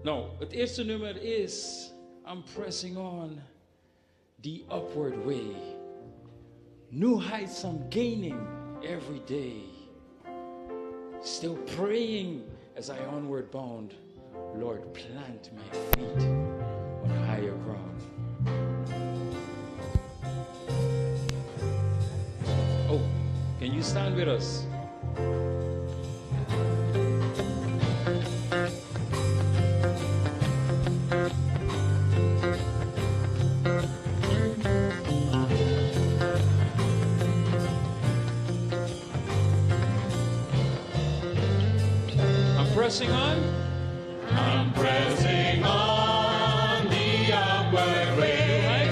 Nou, het eerste nummer is I'm pressing on the upward way. New heights I'm gaining every day. Still praying as I onward bound. Lord, plant my feet on higher ground. Oh, can you stand with us? Pressing on? I'm pressing on the upward way.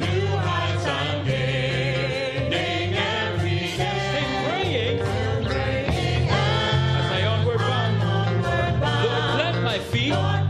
New heights I'm gaining every day. Praying Praying as I onward bound. onward bound. Lord, plant my feet Lord,